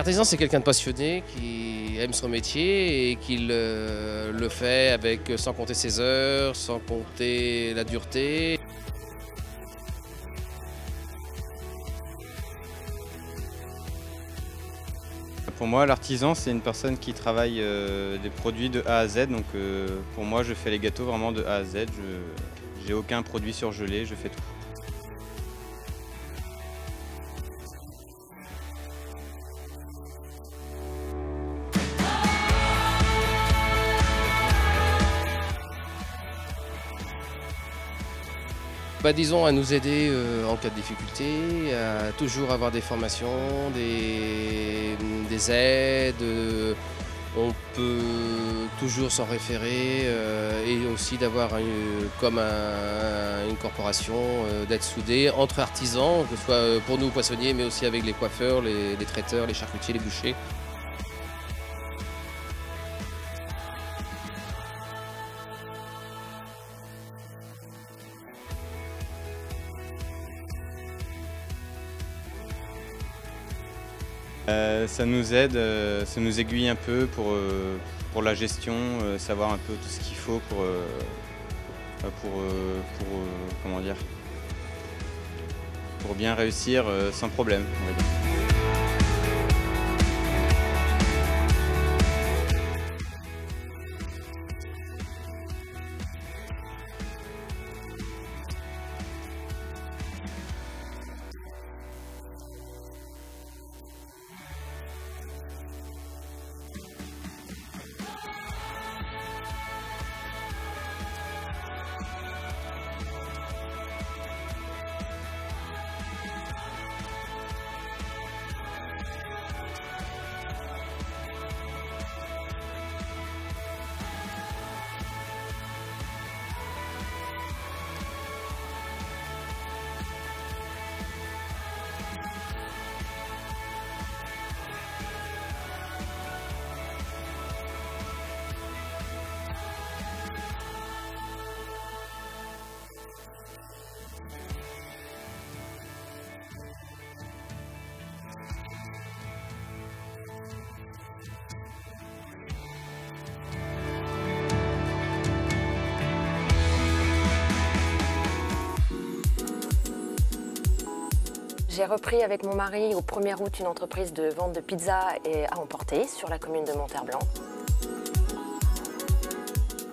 L'artisan, c'est quelqu'un de passionné qui aime son métier et qui le fait avec, sans compter ses heures, sans compter la dureté. Pour moi, l'artisan, c'est une personne qui travaille des produits de A à Z. Donc pour moi, je fais les gâteaux vraiment de A à Z. Je n'ai aucun produit surgelé, je fais tout. Disons à nous aider en cas de difficulté, à toujours avoir des formations, des aides, on peut toujours s'en référer et aussi d'avoir comme une corporation d'être soudés entre artisans, que ce soit pour nous poissonniers mais aussi avec les coiffeurs, les traiteurs, les charcutiers, les bouchers. Ça nous aide, ça nous aiguille un peu pour la gestion, savoir un peu tout ce qu'il faut comment dire, pour bien réussir sans problème, on va dire. J'ai repris avec mon mari au 1er août une entreprise de vente de pizza et à emporter sur la commune de Monterblanc.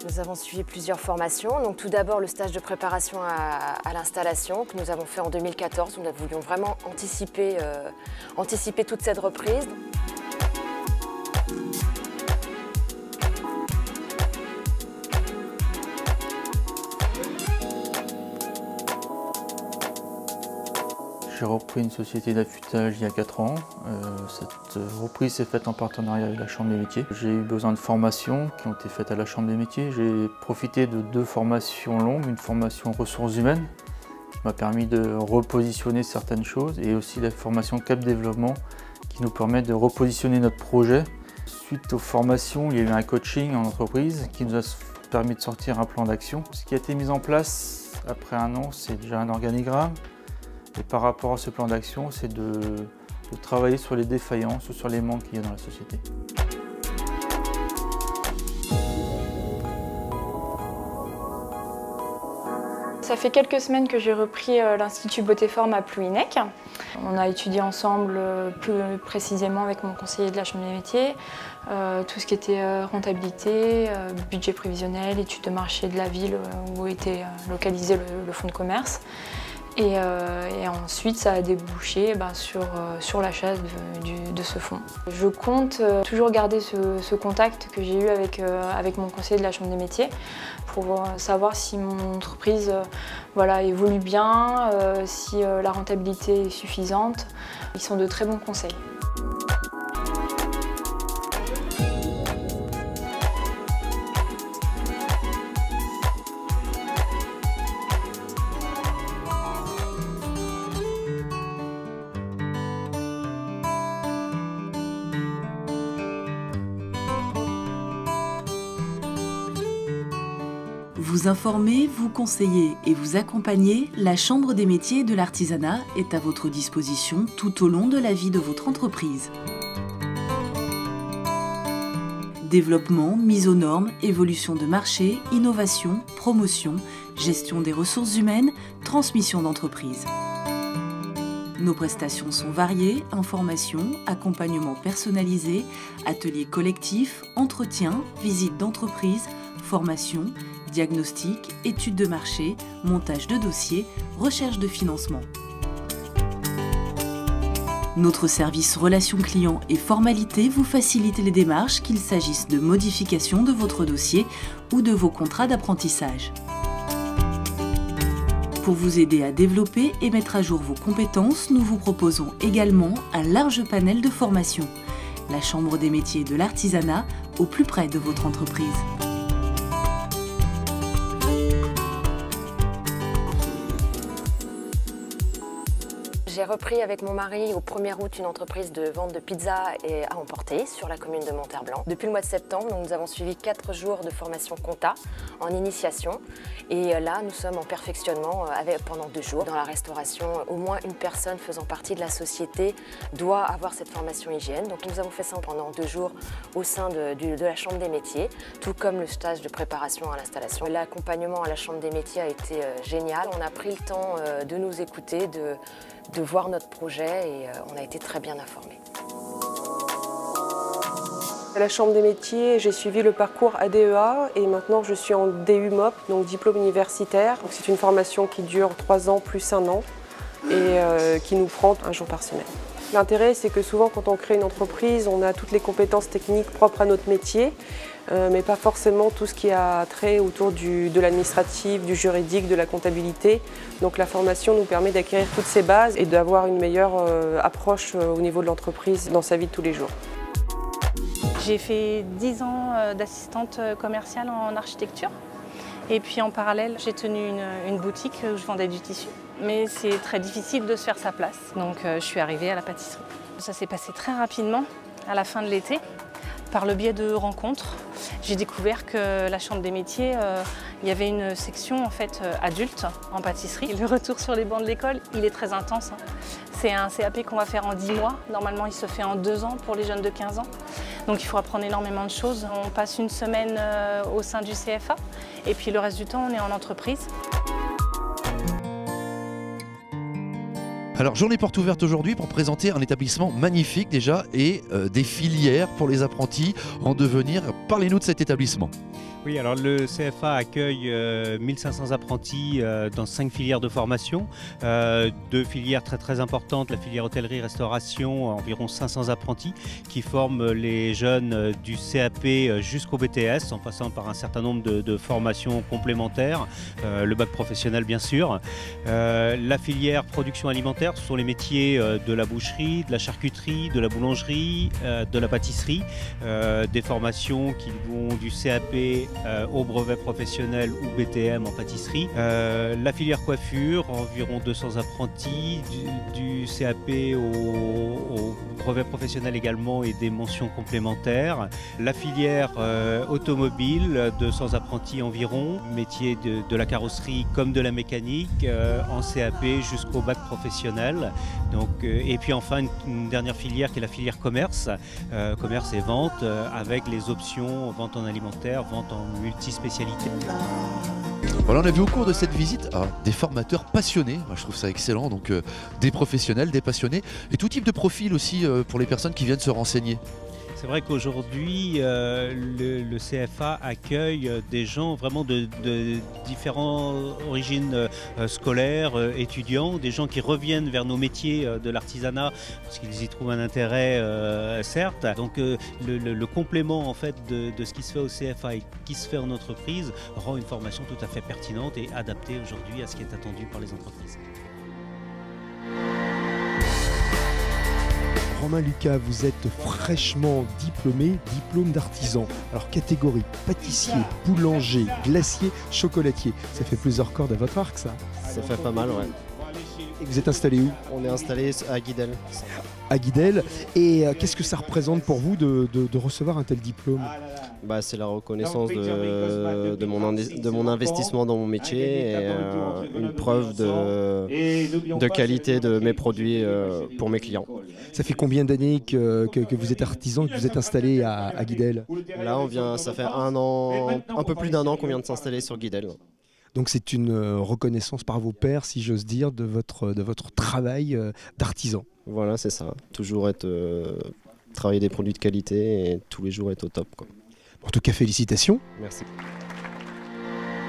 Nous avons suivi plusieurs formations. Donc, tout d'abord, le stage de préparation à l'installation que nous avons fait en 2014. Nous voulions vraiment anticiper toute cette reprise. J'ai repris une société d'affûtage il y a 4 ans. Cette reprise s'est faite en partenariat avec la Chambre des métiers. J'ai eu besoin de formations qui ont été faites à la Chambre des métiers. J'ai profité de 2 formations longues, une formation ressources humaines qui m'a permis de repositionner certaines choses et aussi la formation Cap Développement qui nous permet de repositionner notre projet. Suite aux formations, il y a eu un coaching en entreprise qui nous a permis de sortir un plan d'action. Ce qui a été mis en place après 1 an, c'est déjà un organigramme. Et par rapport à ce plan d'action, c'est de travailler sur les défaillances ou sur les manques qu'il y a dans la société. Ça fait quelques semaines que j'ai repris l'Institut Beauté-Forme à Plouhinec. On a étudié ensemble, plus précisément avec mon conseiller de la Chambre des métiers, tout ce qui était rentabilité, budget prévisionnel, étude de marché de la ville où était localisé le fonds de commerce. Et ensuite, ça a débouché sur l'achat de ce fonds. Je compte toujours garder ce contact que j'ai eu avec mon conseiller de la Chambre des métiers pour savoir si mon entreprise évolue bien, si la rentabilité est suffisante. Ils sont de très bons conseils. Vous informer, vous conseiller et vous accompagner, la Chambre des métiers et de l'artisanat est à votre disposition tout au long de la vie de votre entreprise. Développement, mise aux normes, évolution de marché, innovation, promotion, gestion des ressources humaines, transmission d'entreprise. Nos prestations sont variées, information, accompagnement personnalisé, ateliers collectifs, entretiens, visites d'entreprise, formation, diagnostic, études de marché, montage de dossiers, recherche de financement. Notre service relations clients et formalités vous facilite les démarches, qu'il s'agisse de modification de votre dossier ou de vos contrats d'apprentissage. Pour vous aider à développer et mettre à jour vos compétences, nous vous proposons également un large panel de formations. La Chambre des métiers de l'artisanat au plus près de votre entreprise. J'ai repris avec mon mari au 1er août une entreprise de vente de pizza et à emporter sur la commune de Monterblanc. Depuis le mois de septembre, nous avons suivi 4 jours de formation compta en initiation. Et là, nous sommes en perfectionnement pendant 2 jours. Dans la restauration, au moins une personne faisant partie de la société doit avoir cette formation hygiène. Donc nous avons fait ça pendant 2 jours au sein de la Chambre des métiers, tout comme le stage de préparation à l'installation. L'accompagnement à la Chambre des métiers a été génial. On a pris le temps de nous écouter, de voir notre projet et on a été très bien informés. À la Chambre des métiers, j'ai suivi le parcours ADEA et maintenant je suis en DU MOP, donc diplôme universitaire. C'est une formation qui dure 3 ans plus 1 an et qui nous prend 1 jour par semaine. L'intérêt, c'est que souvent quand on crée une entreprise, on a toutes les compétences techniques propres à notre métier, mais pas forcément tout ce qui a trait autour de l'administratif, du juridique, de la comptabilité. Donc la formation nous permet d'acquérir toutes ces bases et d'avoir une meilleure approche au niveau de l'entreprise dans sa vie de tous les jours. J'ai fait 10 ans d'assistante commerciale en architecture. Et puis en parallèle, j'ai tenu une boutique où je vendais du tissu. Mais c'est très difficile de se faire sa place. Donc je suis arrivée à la pâtisserie. Ça s'est passé très rapidement, à la fin de l'été. Par le biais de rencontres, j'ai découvert que la Chambre des métiers, il y avait une section en fait adulte en pâtisserie. Le retour sur les bancs de l'école, il est très intense. C'est un CAP qu'on va faire en 10 mois. Normalement, il se fait en 2 ans pour les jeunes de 15 ans. Donc il faut apprendre énormément de choses. On passe une semaine au sein du CFA et puis le reste du temps, on est en entreprise. Alors, journée porte ouverte aujourd'hui pour présenter un établissement magnifique déjà et des filières pour les apprentis en devenir. Parlez-nous de cet établissement. Oui, alors le CFA accueille 1500 apprentis dans 5 filières de formation. 2 filières très importantes, la filière hôtellerie-restauration, environ 500 apprentis qui forment les jeunes du CAP jusqu'au BTS en passant par un certain nombre de formations complémentaires, le bac professionnel bien sûr. La filière production alimentaire, ce sont les métiers de la boucherie, de la charcuterie, de la boulangerie, de la pâtisserie, des formations qui vont du CAP au brevet professionnel ou BTM en pâtisserie. La filière coiffure, environ 200 apprentis, du CAP au brevet professionnel également et des mentions complémentaires. La filière automobile, 200 apprentis environ, métier de la carrosserie comme de la mécanique, en CAP jusqu'au bac professionnel. Donc, et puis enfin une dernière filière qui est la filière commerce, commerce et vente avec les options vente en alimentaire, vente en multispécialité. Voilà, on a vu au cours de cette visite des formateurs passionnés, moi, je trouve ça excellent, donc des professionnels, des passionnés et tout type de profil aussi pour les personnes qui viennent se renseigner. C'est vrai qu'aujourd'hui, le CFA accueille des gens vraiment de différentes origines scolaires, étudiants, des gens qui reviennent vers nos métiers de l'artisanat parce qu'ils y trouvent un intérêt, certes. Donc le complément en fait de ce qui se fait au CFA et qui se fait en entreprise rend une formation tout à fait pertinente et adaptée aujourd'hui à ce qui est attendu par les entreprises. Romain Lucas, vous êtes fraîchement diplômé, diplôme d'artisan. Alors catégorie pâtissier, boulanger, glacier, chocolatier. Ça fait plusieurs cordes à votre arc, ça? Ça fait pas mal, ouais. Et vous êtes installé où? On est installé à Guidel. À Guidel. Et qu'est-ce que ça représente pour vous de recevoir un tel diplôme? C'est la reconnaissance de mon investissement dans mon métier et une preuve de qualité de mes produits pour mes clients. Ça fait combien d'années que vous êtes artisan, que vous êtes installé à Guidel? Là, ça fait un peu plus d'1 an qu'on vient de s'installer sur Guidel. Donc c'est une reconnaissance par vos pairs, si j'ose dire, de votre travail d'artisan. Voilà, c'est ça. Toujours travailler des produits de qualité et tous les jours être au top, quoi. En tout cas, félicitations. Merci.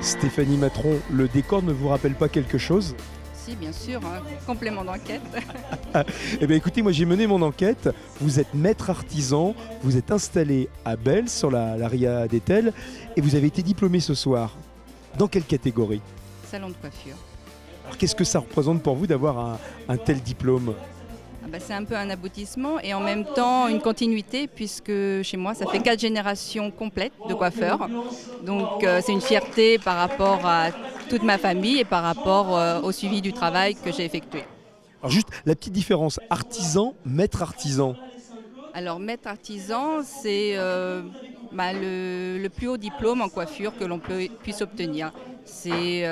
Stéphanie Matron, le décor ne vous rappelle pas quelque chose? Si, bien sûr, complément d'enquête. Eh bien écoutez, moi j'ai mené mon enquête. Vous êtes maître artisan, vous êtes installé à Belle sur la Ria d'Etel et vous avez été diplômé ce soir. Dans quelle catégorie? Salon de coiffure. Alors qu'est-ce que ça représente pour vous d'avoir un tel diplôme? C'est un peu un aboutissement et en même temps une continuité puisque chez moi ça fait 4 générations complètes de coiffeurs. Donc c'est une fierté par rapport à toute ma famille et par rapport au suivi du travail que j'ai effectué. Alors juste la petite différence, artisan, maître artisan. Alors maître artisan c'est le plus haut diplôme en coiffure que l'on puisse obtenir. C'est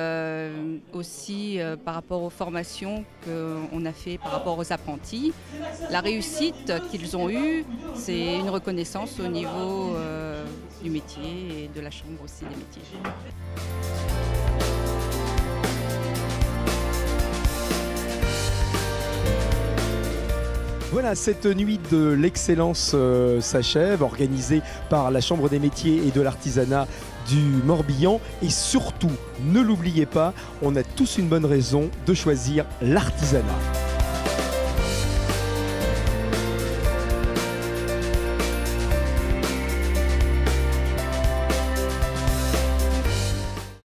aussi par rapport aux formations qu'on a fait par rapport aux apprentis. La réussite qu'ils ont eue, c'est une reconnaissance au niveau du métier et de la chambre aussi des métiers. Voilà, cette nuit de l'excellence s'achève, organisée par la Chambre des métiers et de l'artisanat du Morbihan. Et surtout, ne l'oubliez pas, on a tous une bonne raison de choisir l'artisanat.